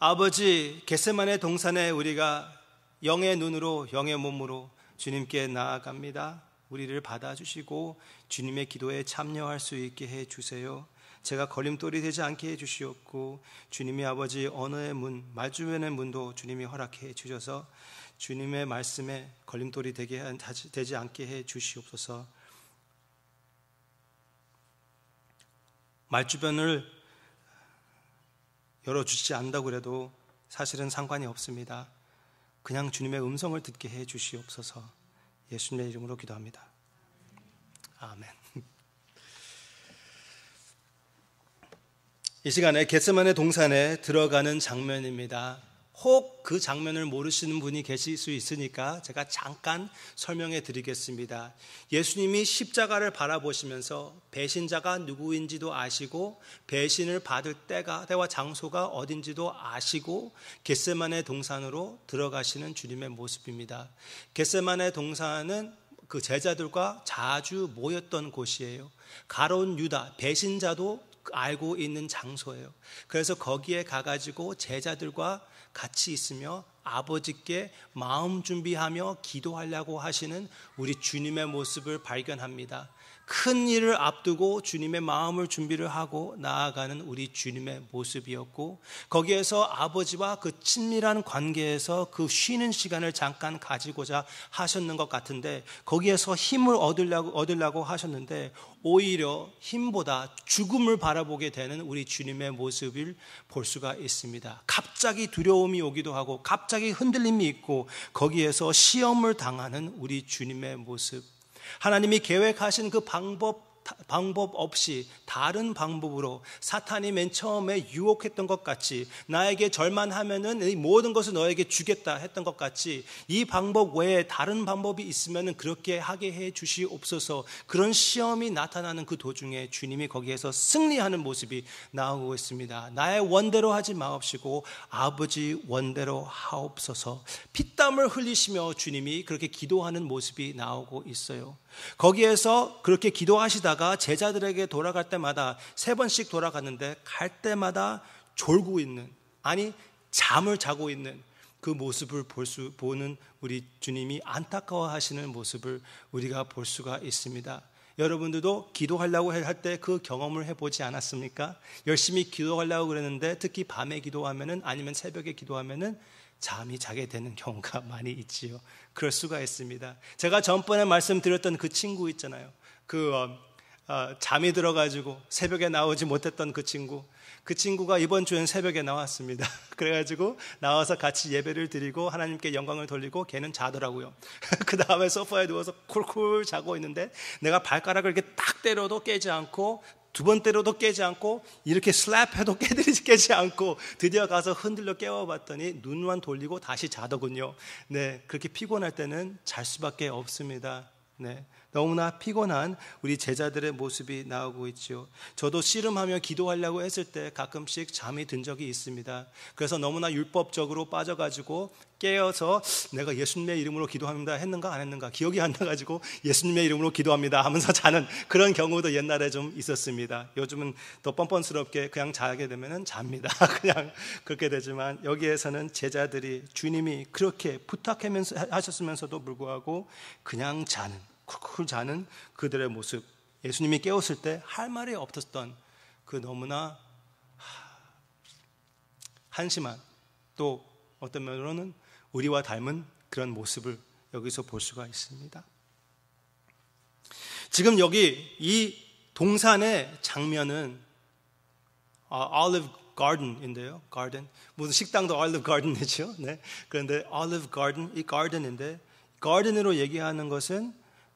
아버지, 겟세마네 동산에 우리가 영의 눈으로 영의 몸으로 주님께 나아갑니다. 우리를 받아주시고 주님의 기도에 참여할 수 있게 해주세요. 제가 걸림돌이 되지 않게 해주시옵고 주님이 아버지 언어의 문, 말주변의 문도 주님이 허락해 주셔서 주님의 말씀에 걸림돌이 되지 않게 해주시옵소서. 말주변을 열어주지 않는다고 해도 사실은 상관이 없습니다. 그냥 주님의 음성을 듣게 해주시옵소서. 예수님의 이름으로 기도합니다. 아멘. 이 시간에 겟세마네 동산에 들어가는 장면입니다. 혹 그 장면을 모르시는 분이 계실 수 있으니까 제가 잠깐 설명해 드리겠습니다. 예수님이 십자가를 바라보시면서 배신자가 누구인지도 아시고 배신을 받을 때와 장소가 어딘지도 아시고 겟세마네 동산으로 들어가시는 주님의 모습입니다. 겟세마네 동산은 그 제자들과 자주 모였던 곳이에요. 가룟 유다, 배신자도 알고 있는 장소예요. 그래서 거기에 가가지고 제자들과 같이 있으며 아버지께 마음 준비하며 기도하려고 하시는 우리 주님의 모습을 발견합니다. 큰 일을 앞두고 주님의 마음을 준비를 하고 나아가는 우리 주님의 모습이었고, 거기에서 아버지와 그 친밀한 관계에서 그 쉬는 시간을 잠깐 가지고자 하셨는 것 같은데, 거기에서 힘을 얻으려고 하셨는데 오히려 힘보다 죽음을 바라보게 되는 우리 주님의 모습을 볼 수가 있습니다. 갑자기 두려움이 오기도 하고 갑자기 흔들림이 있고 거기에서 시험을 당하는 우리 주님의 모습, 하나님이 계획하신 그 방법 없이 다른 방법으로 사탄이 맨 처음에 유혹했던 것 같이, 나에게 절만하면은 이 모든 것을 너에게 주겠다 했던 것 같이 이 방법 외에 다른 방법이 있으면은 그렇게 하게 해 주시옵소서. 그런 시험이 나타나는 그 도중에 주님이 거기에서 승리하는 모습이 나오고 있습니다. 나의 원대로 하지 마옵시고 아버지 원대로 하옵소서. 피땀을 흘리시며 주님이 그렇게 기도하는 모습이 나오고 있어요. 거기에서 그렇게 기도하시다가 제자들에게 돌아갈 때마다 3번씩 돌아갔는데 갈 때마다 졸고 있는, 아니 잠을 자고 있는 그 모습을 보는 우리 주님이 안타까워하시는 모습을 우리가 볼 수가 있습니다. 여러분들도 기도하려고 할 때 그 경험을 해보지 않았습니까? 열심히 기도하려고 그랬는데 특히 밤에 기도하면은, 아니면 새벽에 기도하면은 잠이 자게 되는 경우가 많이 있지요. 그럴 수가 있습니다. 제가 전번에 말씀드렸던 그 친구 있잖아요. 잠이 들어가지고 새벽에 나오지 못했던 그 친구가 이번 주엔 새벽에 나왔습니다. 그래가지고 나와서 같이 예배를 드리고 하나님께 영광을 돌리고 걔는 자더라고요. 그 다음에 소파에 누워서 쿨쿨 자고 있는데 내가 발가락을 이렇게 딱 때려도 깨지 않고, 2번 때려도 깨지 않고, 이렇게 슬랩해도 깨지 않고 드디어 가서 흔들려 깨워봤더니 눈만 돌리고 다시 자더군요. 네, 그렇게 피곤할 때는 잘 수밖에 없습니다. 네, 너무나 피곤한 우리 제자들의 모습이 나오고 있죠. 저도 씨름하며 기도하려고 했을 때 가끔씩 잠이 든 적이 있습니다. 그래서 너무나 율법적으로 빠져가지고 깨어서 내가 예수님의 이름으로 기도합니다 했는가 안 했는가 기억이 안 나가지고 예수님의 이름으로 기도합니다 하면서 자는 그런 경우도 옛날에 좀 있었습니다. 요즘은 더 뻔뻔스럽게 그냥 자게 되면 잡니다. 그냥 그렇게 되지만 여기에서는 제자들이 주님이 그렇게 부탁하셨으면서도 불구하고 그냥 자는, 쿨쿨 자는 그들의 모습, 예수님이 깨웠을 때 할 말이 없었던 그 너무나 한심한, 또 어떤 면으로는 우리와 닮은 그런 모습을 여기서 볼 수가 있습니다. 지금 여기 이 동산의 장면은 Olive Garden인데요. Garden. 무슨 식당도 Olive Garden이죠. 네. 그런데 Olive Garden, 이 Garden인데, Garden으로 얘기하는 것은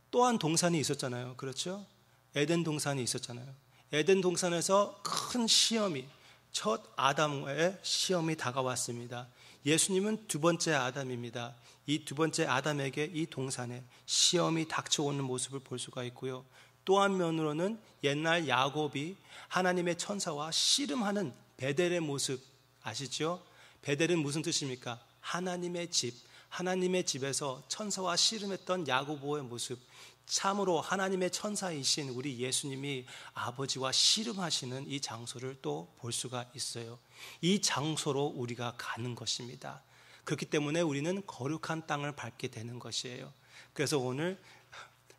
또한 동산이 있었잖아요. 그렇죠? 에덴 동산이 있었잖아요. 에덴 동산에서 큰 시험이, 첫 아담의 시험이 다가왔습니다. 예수님은 2번째 아담입니다. 이 2번째 아담에게 이 동산에 시험이 닥쳐오는 모습을 볼 수가 있고요. 또 한 면으로는 옛날 야곱이 하나님의 천사와 씨름하는 베델의 모습 아시죠? 베델은 무슨 뜻입니까? 하나님의 집, 하나님의 집에서 천사와 씨름했던 야고보의 모습, 참으로 하나님의 천사이신 우리 예수님이 아버지와 씨름하시는 이 장소를 또 볼 수가 있어요. 이 장소로 우리가 가는 것입니다. 그렇기 때문에 우리는 거룩한 땅을 밟게 되는 것이에요. 그래서 오늘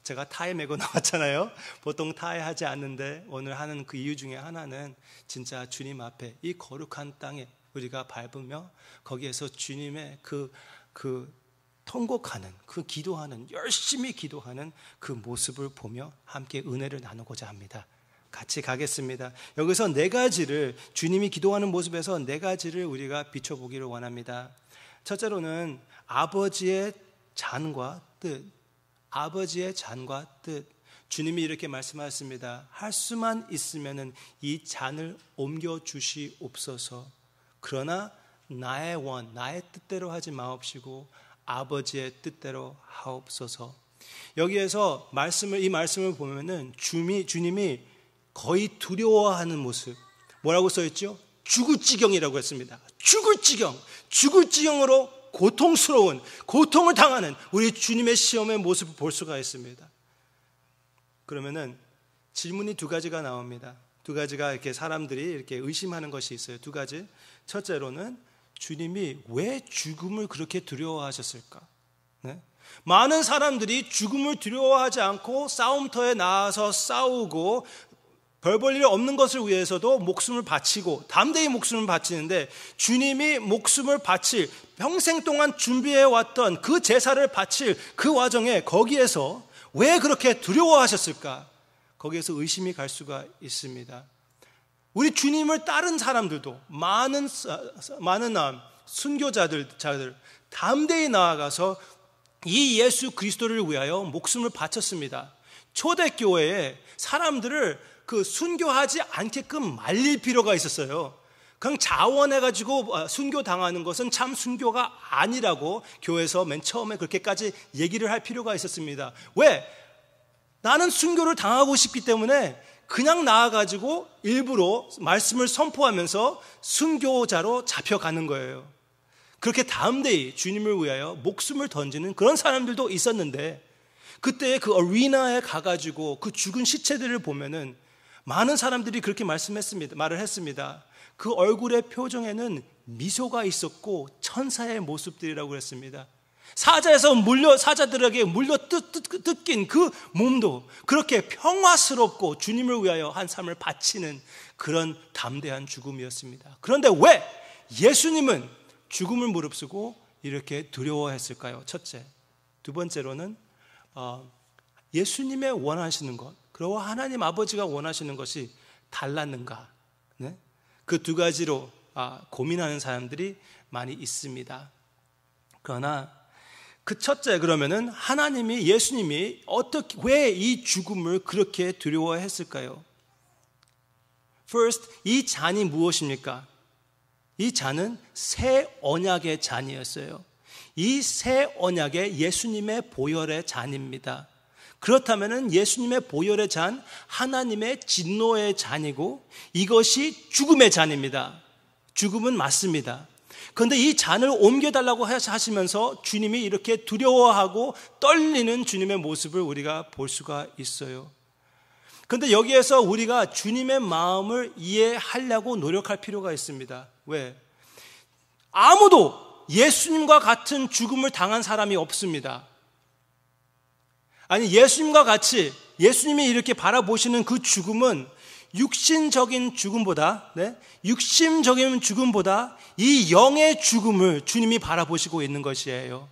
제가 타이 메고 나왔잖아요. 보통 타이 하지 않는데 오늘 하는 그 이유 중에 하나는 진짜 주님 앞에 이 거룩한 땅에 우리가 밟으며 거기에서 주님의 그 통곡하는, 그 기도하는, 열심히 기도하는 그 모습을 보며 함께 은혜를 나누고자 합니다. 같이 가겠습니다. 여기서 네 가지를, 주님이 기도하는 모습에서 네 가지를 우리가 비춰보기를 원합니다. 첫째로는 아버지의 잔과 뜻, 아버지의 잔과 뜻. 주님이 이렇게 말씀하셨습니다. 할 수만 있으면 이 잔을 옮겨주시옵소서. 그러나 나의 원, 나의 뜻대로 하지 마옵시고 아버지의 뜻대로 하옵소서. 여기에서 이 말씀을 보면은 주님이 거의 두려워하는 모습. 뭐라고 써있죠? 죽을 지경이라고 했습니다. 죽을 지경으로 고통스러운, 고통을 당하는 우리 주님의 시험의 모습을 볼 수가 있습니다. 그러면은 질문이 두 가지가 나옵니다. 두 가지가 이렇게 사람들이 이렇게 의심하는 것이 있어요. 두 가지. 첫째로는 주님이 왜 죽음을 그렇게 두려워하셨을까? 네? 많은 사람들이 죽음을 두려워하지 않고 싸움터에 나와서 싸우고 별 볼 일 없는 것을 위해서도 목숨을 바치고 담대히 목숨을 바치는데 주님이 목숨을 바칠 평생 동안 준비해왔던 그 제사를 바칠 그 와중에 거기에서 왜 그렇게 두려워하셨을까? 거기에서 의심이 갈 수가 있습니다. 우리 주님을 따른 사람들도 많은 순교자들 담대히 나아가서 이 예수 그리스도를 위하여 목숨을 바쳤습니다. 초대교회에 사람들을 순교하지 않게끔 말릴 필요가 있었어요. 그냥 자원해가지고 순교당하는 것은 참 순교가 아니라고 교회에서 맨 처음에 그렇게까지 얘기를 할 필요가 있었습니다. 왜? 나는 순교를 당하고 싶기 때문에 그냥 나와가지고 일부러 말씀을 선포하면서 순교자로 잡혀가는 거예요. 그렇게 담대히 주님을 위하여 목숨을 던지는 그런 사람들도 있었는데 그때 그 어리나에 가가지고 그 죽은 시체들을 보면은 많은 사람들이 그렇게 말을 했습니다. 그 얼굴의 표정에는 미소가 있었고 천사의 모습들이라고 했습니다. 사자들에게 물려 뜯긴 그 몸도 그렇게 평화스럽고 주님을 위하여 한 삶을 바치는 그런 담대한 죽음이었습니다. 그런데 왜 예수님은 죽음을 무릅쓰고 이렇게 두려워했을까요? 첫째. 두 번째로는 예수님의 원하시는 것, 그리고 하나님 아버지가 원하시는 것이 달랐는가? 네? 그 두 가지로 고민하는 사람들이 많이 있습니다. 그러나 그 첫째, 그러면은 예수님이 왜 이 죽음을 그렇게 두려워했을까요? First, 이 잔이 무엇입니까? 이 잔은 새 언약의 잔이었어요. 이 새 언약의 예수님의 보혈의 잔입니다. 그렇다면은 예수님의 보혈의 잔, 하나님의 진노의 잔이고 이것이 죽음의 잔입니다. 죽음은 맞습니다. 그런데 이 잔을 옮겨달라고 하시면서 주님이 이렇게 두려워하고 떨리는 주님의 모습을 우리가 볼 수가 있어요. 그런데 여기에서 우리가 주님의 마음을 이해하려고 노력할 필요가 있습니다. 왜? 아무도 예수님과 같은 죽음을 당한 사람이 없습니다. 아니, 예수님과 같이 예수님이 이렇게 바라보시는 그 죽음은 육신적인 죽음보다 이 영의 죽음을 주님이 바라보시고 있는 것이에요.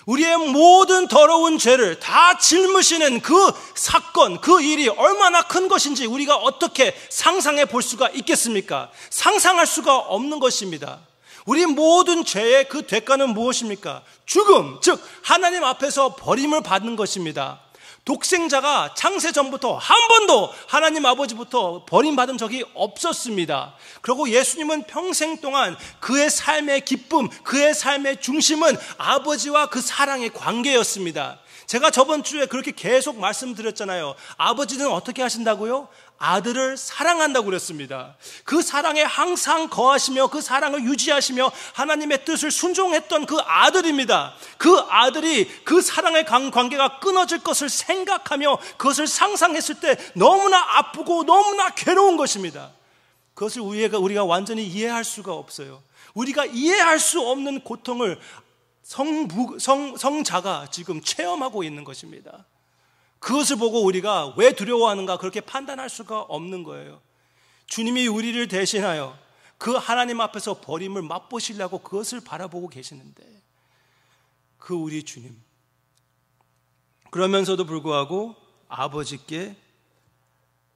우리의 모든 더러운 죄를 다 짊으시는 그 사건, 그 일이 얼마나 큰 것인지 우리가 어떻게 상상해 볼 수가 있겠습니까? 상상할 수가 없는 것입니다. 우리 모든 죄의 그 대가는 무엇입니까? 죽음, 즉 하나님 앞에서 버림을 받는 것입니다. 독생자가 창세 전부터 한 번도 하나님 아버지부터 버림받은 적이 없었습니다. 그리고 예수님은 평생 동안 그의 삶의 기쁨, 그의 삶의 중심은 아버지와 그 사랑의 관계였습니다. 제가 저번 주에 그렇게 계속 말씀드렸잖아요. 아버지는 어떻게 하신다고요? 아들을 사랑한다고 그랬습니다. 그 사랑에 항상 거하시며 그 사랑을 유지하시며 하나님의 뜻을 순종했던 그 아들입니다. 그 아들이 그 사랑의 관계가 끊어질 것을 생각하며 그것을 상상했을 때 너무나 아프고 너무나 괴로운 것입니다. 그것을 우리가 완전히 이해할 수가 없어요. 우리가 이해할 수 없는 고통을 성자가 지금 체험하고 있는 것입니다. 그것을 보고 우리가 왜 두려워하는가 그렇게 판단할 수가 없는 거예요. 주님이 우리를 대신하여 그 하나님 앞에서 버림을 맛보시려고 그것을 바라보고 계시는데 그 우리 주님, 그러면서도 불구하고 아버지께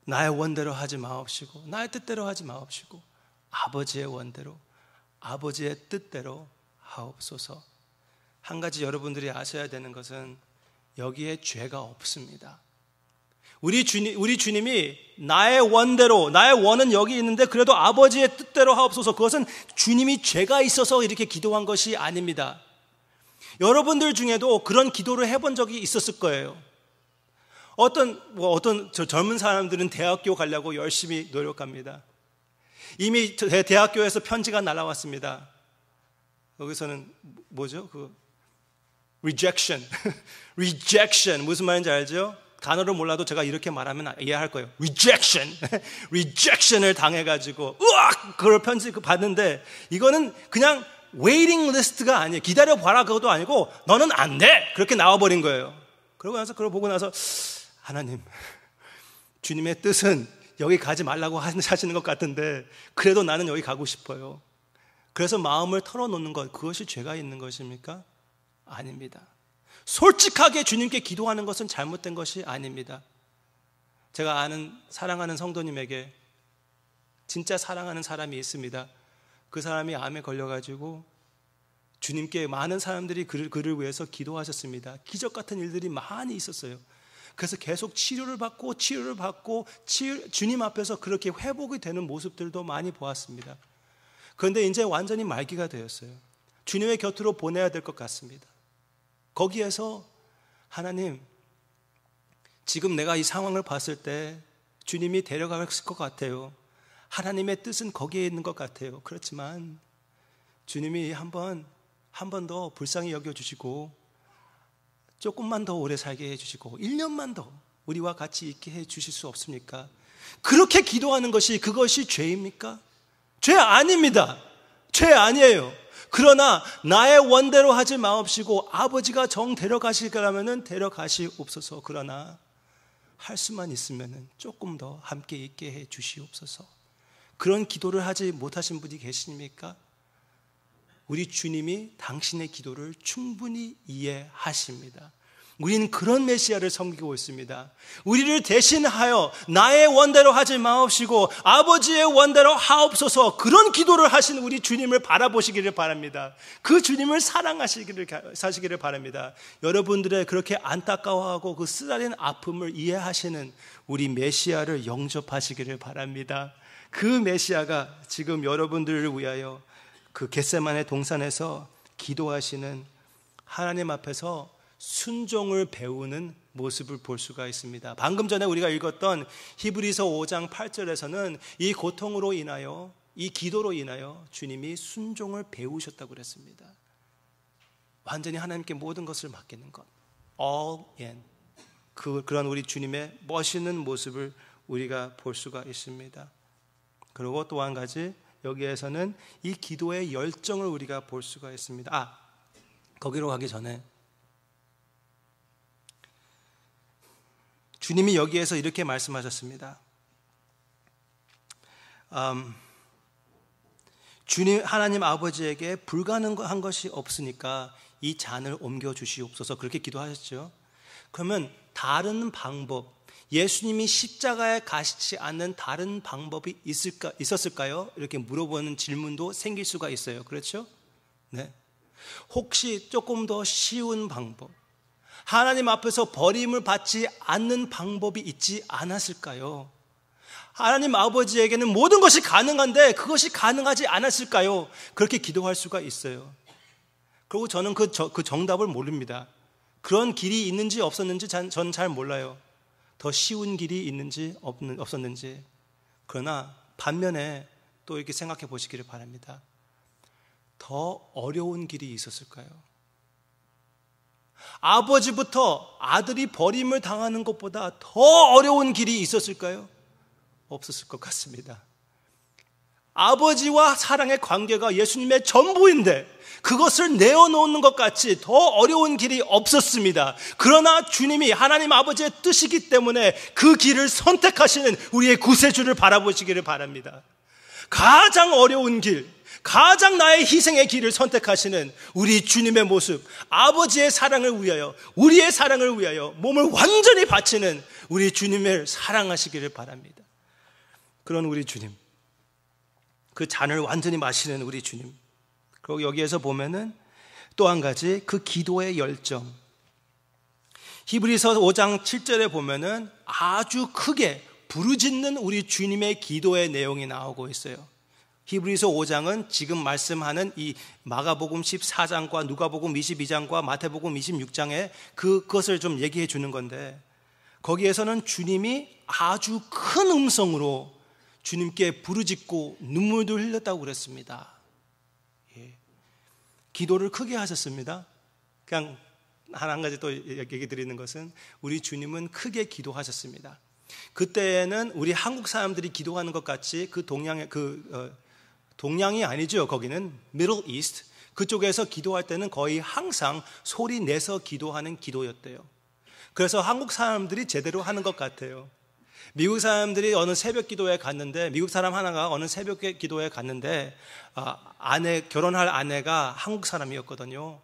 나의 원대로 하지 마옵시고 나의 뜻대로 하지 마옵시고 아버지의 원대로 아버지의 뜻대로 하옵소서. 한 가지 여러분들이 아셔야 되는 것은 여기에 죄가 없습니다. 우리 주님이 나의 원대로, 나의 원은 여기 있는데 그래도 아버지의 뜻대로 하옵소서, 그것은 주님이 죄가 있어서 이렇게 기도한 것이 아닙니다. 여러분들 중에도 그런 기도를 해본 적이 있었을 거예요. 어떤 젊은 사람들은 대학교 가려고 열심히 노력합니다. 이미 대학교에서 편지가 날아왔습니다. 여기서는 뭐죠? rejection. rejection. 무슨 말인지 알죠? 단어를 몰라도 제가 이렇게 말하면 이해할 거예요. rejection. rejection을 당해가지고, 으악! 그걸 편지 받는데, 이거는 그냥 waiting list가 아니에요. 기다려봐라 그것도 아니고, 너는 안 돼! 그렇게 나와버린 거예요. 그러고 나서, 그걸 보고 나서, 하나님, 주님의 뜻은 여기 가지 말라고 하시는 것 같은데, 그래도 나는 여기 가고 싶어요. 그래서 마음을 털어놓는 것, 그것이 죄가 있는 것입니까? 아닙니다. 솔직하게 주님께 기도하는 것은 잘못된 것이 아닙니다. 제가 아는 사랑하는 성도님에게 진짜 사랑하는 사람이 있습니다. 그 사람이 암에 걸려가지고 주님께 많은 사람들이 그를 위해서 기도하셨습니다. 기적 같은 일들이 많이 있었어요. 그래서 계속 치료를 받고 주님 앞에서 그렇게 회복이 되는 모습들도 많이 보았습니다. 그런데 이제 완전히 말기가 되었어요. 주님의 곁으로 보내야 될 것 같습니다. 거기에서 하나님, 지금 내가 이 상황을 봤을 때 주님이 데려갔을 것 같아요. 하나님의 뜻은 거기에 있는 것 같아요. 그렇지만 주님이 한 번 더 불쌍히 여겨주시고 조금만 더 오래 살게 해주시고 1년만 더 우리와 같이 있게 해주실 수 없습니까? 그렇게 기도하는 그것이 죄입니까? 죄 아닙니다. 죄 아니에요. 그러나 나의 원대로 하지 마옵시고 아버지가 정 데려가시려면 데려가시옵소서. 그러나 할 수만 있으면 조금 더 함께 있게 해 주시옵소서. 그런 기도를 하지 못하신 분이 계십니까? 우리 주님이 당신의 기도를 충분히 이해하십니다. 우리는 그런 메시아를 섬기고 있습니다. 우리를 대신하여 나의 원대로 하지 마옵시고 아버지의 원대로 하옵소서, 그런 기도를 하시는 우리 주님을 바라보시기를 바랍니다. 그 주님을 사시기를 바랍니다. 여러분들의 그렇게 안타까워하고 그 쓰라린 아픔을 이해하시는 우리 메시아를 영접하시기를 바랍니다. 그 메시아가 지금 여러분들을 위하여 그 겟세마네 동산에서 기도하시는, 하나님 앞에서 순종을 배우는 모습을 볼 수가 있습니다. 방금 전에 우리가 읽었던 히브리서 5장 8절에서는 이 고통으로 인하여, 이 기도로 인하여 주님이 순종을 배우셨다고 그랬습니다. 완전히 하나님께 모든 것을 맡기는 것, all in, 그런 우리 주님의 멋있는 모습을 우리가 볼 수가 있습니다. 그리고 또 한 가지, 여기에서는 이 기도의 열정을 우리가 볼 수가 있습니다. 거기로 가기 전에 주님이 여기에서 이렇게 말씀하셨습니다. 주님, 하나님 아버지에게 불가능한 것이 없으니까 이 잔을 옮겨주시옵소서, 그렇게 기도하셨죠. 그러면 다른 방법, 예수님이 십자가에 가시지 않는 다른 방법이 있었을까요? 이렇게 물어보는 질문도 생길 수가 있어요. 그렇죠? 네. 혹시 조금 더 쉬운 방법, 하나님 앞에서 버림을 받지 않는 방법이 있지 않았을까요? 하나님 아버지에게는 모든 것이 가능한데 그것이 가능하지 않았을까요? 그렇게 기도할 수가 있어요. 그리고 저는 그 정답을 모릅니다. 그런 길이 있는지 없었는지 저는 잘 몰라요. 더 쉬운 길이 있는지 없었는지. 그러나 반면에 또 이렇게 생각해 보시기를 바랍니다. 더 어려운 길이 있었을까요? 아버지부터 아들이 버림을 당하는 것보다 더 어려운 길이 있었을까요? 없었을 것 같습니다. 아버지와 사랑의 관계가 예수님의 전부인데 그것을 내어놓는 것 같이 더 어려운 길이 없었습니다. 그러나 주님이 하나님 아버지의 뜻이기 때문에 그 길을 선택하시는 우리의 구세주를 바라보시기를 바랍니다. 가장 어려운 길, 가장 나의 희생의 길을 선택하시는 우리 주님의 모습, 아버지의 사랑을 위하여, 우리의 사랑을 위하여 몸을 완전히 바치는 우리 주님을 사랑하시기를 바랍니다. 그런 우리 주님, 그 잔을 완전히 마시는 우리 주님. 그리고 여기에서 보면은 또 한 가지 그 기도의 열정. 히브리서 5장 7절에 보면은 아주 크게 부르짖는 우리 주님의 기도의 내용이 나오고 있어요. 히브리서 5장은 지금 말씀하는 이 마가복음 14장과 누가복음 22장과 마태복음 26장에 그것을 좀 얘기해 주는 건데, 거기에서는 주님이 아주 큰 음성으로 주님께 부르짖고 눈물도 흘렸다고 그랬습니다. 예. 기도를 크게 하셨습니다. 그냥 한 가지 또 얘기 드리는 것은 우리 주님은 크게 기도하셨습니다. 그때에는 우리 한국 사람들이 기도하는 것 같이 그 동양이 아니죠. 거기는 Middle East, 그쪽에서 기도할 때는 거의 항상 소리 내서 기도하는 기도였대요. 그래서 한국 사람들이 제대로 하는 것 같아요. 미국 사람들이 어느 새벽 기도회 갔는데, 미국 사람 하나가 어느 새벽 기도회에 갔는데 결혼할 아내가 한국 사람이었거든요.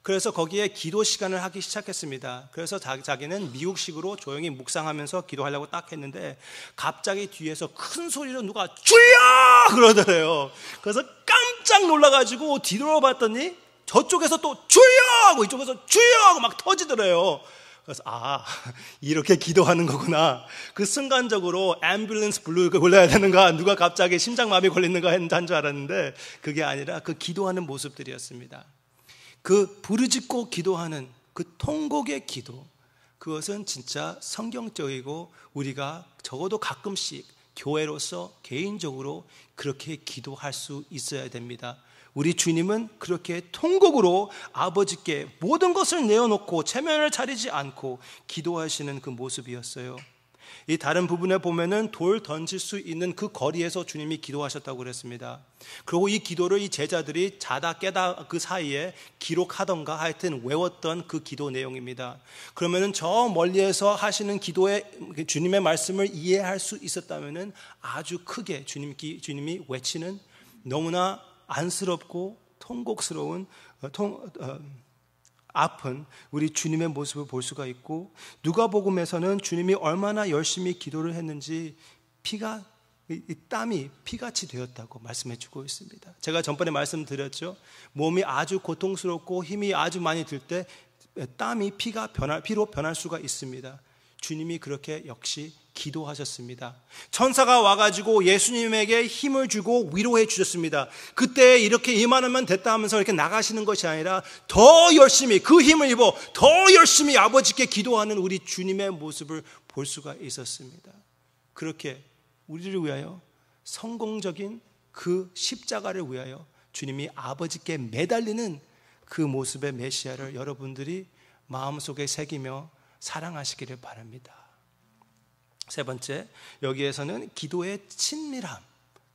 그래서 거기에 기도 시간을 하기 시작했습니다. 그래서 자기는 미국식으로 조용히 묵상하면서 기도하려고 딱 했는데 갑자기 뒤에서 큰 소리로 누가 주여! 그러더래요. 그래서 깜짝 놀라가지고 뒤돌아봤더니 저쪽에서 또 주여! 하고 이쪽에서 주여! 하고 막 터지더래요. 그래서 이렇게 기도하는 거구나. 그 순간적으로 앰뷸런스 블루 골라야 되는가, 누가 갑자기 심장마비 걸리는가 한 줄 알았는데 그게 아니라 그 기도하는 모습들이었습니다. 그 부르짖고 기도하는 그 통곡의 기도, 그것은 진짜 성경적이고 우리가 적어도 가끔씩 교회로서 개인적으로 그렇게 기도할 수 있어야 됩니다. 우리 주님은 그렇게 통곡으로 아버지께 모든 것을 내어놓고 체면을 차리지 않고 기도하시는 그 모습이었어요. 이 다른 부분에 보면은 돌 던질 수 있는 그 거리에서 주님이 기도하셨다고 그랬습니다. 그리고 이 기도를 이 제자들이 자다 깨다 그 사이에 기록하던가 하여튼 외웠던 그 기도 내용입니다. 그러면은 저 멀리에서 하시는 기도에 주님의 말씀을 이해할 수 있었다면은 아주 크게 주님이 외치는 너무나 안쓰럽고 통곡스러운 아픈 우리 주님의 모습을 볼 수가 있고, 누가복음에서는 주님이 얼마나 열심히 기도를 했는지 땀이 피같이 되었다고 말씀해 주고 있습니다. 제가 전번에 말씀드렸죠. 몸이 아주 고통스럽고 힘이 아주 많이 들 때 땀이 피로 변할 수가 있습니다. 주님이 그렇게 역시 기도하셨습니다. 천사가 와가지고 예수님에게 힘을 주고 위로해 주셨습니다. 그때 이렇게 이만하면 됐다 하면서 이렇게 나가시는 것이 아니라 더 열심히 그 힘을 입어 더 열심히 아버지께 기도하는 우리 주님의 모습을 볼 수가 있었습니다. 그렇게 우리를 위하여 성공적인 그 십자가를 위하여 주님이 아버지께 매달리는 그 모습의 메시아를 여러분들이 마음속에 새기며 사랑하시기를 바랍니다. 세 번째, 여기에서는 기도의 친밀함,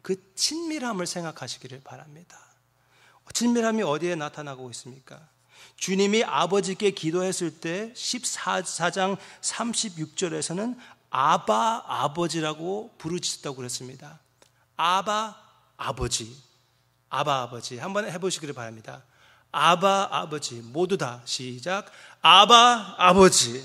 그 친밀함을 생각하시기를 바랍니다. 친밀함이 어디에 나타나고 있습니까? 주님이 아버지께 기도했을 때 14장 36절에서는 아바 아버지라고 부르짖었다고 그랬습니다. 아바 아버지, 아바 아버지 한번 해보시기를 바랍니다. 아바 아버지, 모두 다 시작. 아바 아버지.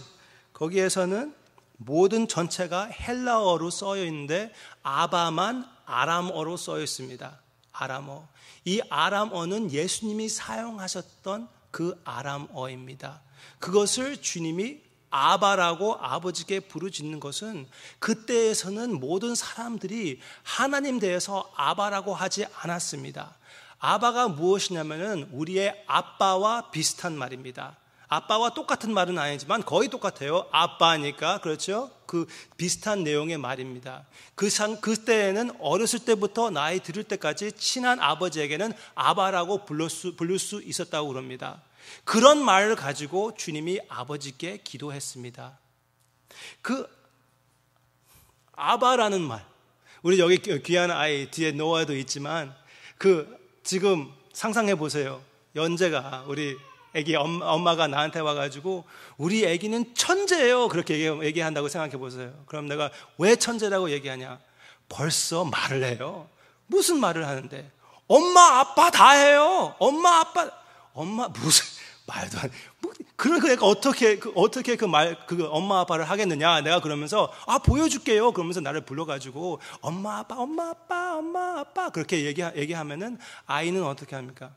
거기에서는 모든 전체가 헬라어로 써여 있는데 아바만 아람어로 써여 있습니다. 아람어. 이 아람어는 예수님이 사용하셨던 그 아람어입니다. 그것을 주님이 아바라고 아버지께 부르짖는 것은 그때에서는 모든 사람들이 하나님 대해서 아바라고 하지 않았습니다. 아바가 무엇이냐면은 우리의 아빠와 비슷한 말입니다. 아빠와 똑같은 말은 아니지만 거의 똑같아요. 아빠니까, 그렇죠? 그 비슷한 내용의 말입니다. 그때에는 어렸을 때부터 나이 들을 때까지 친한 아버지에게는 아바라고 부를 수 있었다고 그럽니다. 그런 말을 가지고 주님이 아버지께 기도했습니다. 그 아바라는 말, 우리 여기 귀한 아이 뒤에 노아도 있지만 지금 상상해 보세요. 연재가 우리 애기 엄마가 나한테 와가지고 우리 애기는 천재예요 그렇게 얘기한다고 생각해 보세요. 그럼 내가 왜 천재라고 얘기하냐? 벌써 말을 해요. 무슨 말을 하는데? 엄마 아빠 다 해요. 엄마 무슨 말도 안. 그러니까 어떻게 그 엄마 아빠를 하겠느냐? 내가 그러면서 보여줄게요. 그러면서 나를 불러가지고 엄마 아빠 그렇게 얘기하면은 아이는 어떻게 합니까?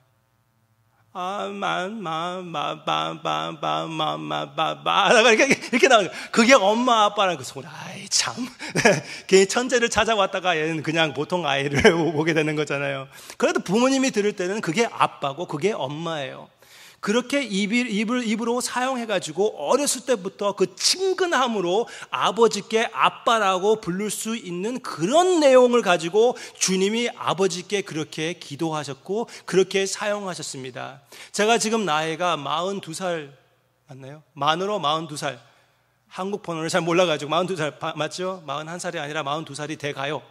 이렇게 나와요. 그게 엄마 아빠라는 그 소리. 아이 참. 괜히 천재를 찾아왔다가 얘는 그냥 보통 아이를 보게 되는 거잖아요. 그래도 부모님이 들을 때는 그게 아빠고 그게 엄마예요. 그렇게 입으로 사용해가지고 어렸을 때부터 그 친근함으로 아버지께 아빠라고 부를 수 있는 그런 내용을 가지고 주님이 아버지께 그렇게 기도하셨고 그렇게 사용하셨습니다. 제가 지금 나이가 42살 맞나요? 만으로 42살. 한국 번호를 잘 몰라가지고 42살 맞죠? 41살이 아니라 42살이 돼가요.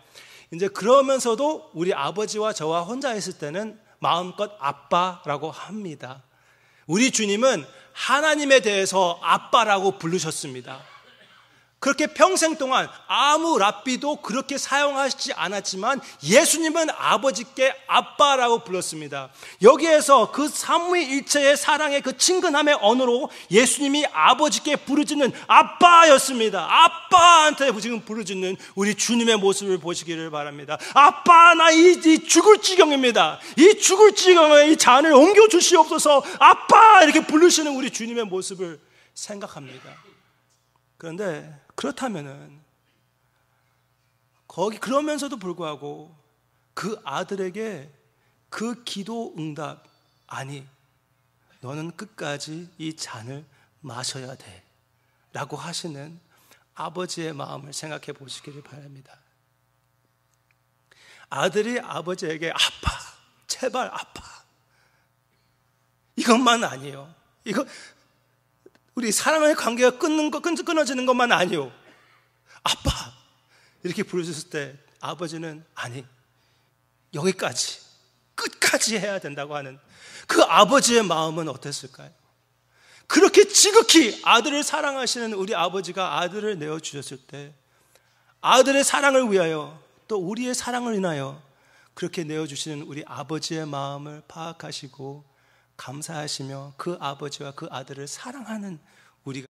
이제 그러면서도 우리 아버지와 저와 혼자 있을 때는 마음껏 아빠라고 합니다. 우리 주님은 하나님에 대해서 아빠라고 부르셨습니다. 그렇게 평생 동안 아무 랍비도 그렇게 사용하시지 않았지만 예수님은 아버지께 아빠라고 불렀습니다. 여기에서 그 삼위일체의 사랑의 그 친근함의 언어로 예수님이 아버지께 부르짖는 아빠였습니다. 아빠한테 지금 부르짖는 우리 주님의 모습을 보시기를 바랍니다. 아빠 나 이 죽을 지경입니다. 이 죽을 지경에 이 잔을 옮겨주시옵소서 아빠 이렇게 부르시는 우리 주님의 모습을 생각합니다. 그런데 그렇다면은 그러면서도 불구하고 그 아들에게 그 기도 응답 너는 끝까지 이 잔을 마셔야 돼 라고 하시는 아버지의 마음을 생각해 보시기를 바랍니다. 아들이 아버지에게 아빠 제발 아빠 이것만 아니에요. 우리 사랑의 관계가 끊어지는 것만 아니요. 아빠 이렇게 부르셨을 때 아버지는 여기까지 끝까지 해야 된다고 하는 그 아버지의 마음은 어땠을까요? 그렇게 지극히 아들을 사랑하시는 우리 아버지가 아들을 내어주셨을 때 아들의 사랑을 위하여 또 우리의 사랑을 인하여 그렇게 내어주시는 우리 아버지의 마음을 파악하시고 감사하시며 그 아버지와 그 아들을 사랑하는 우리가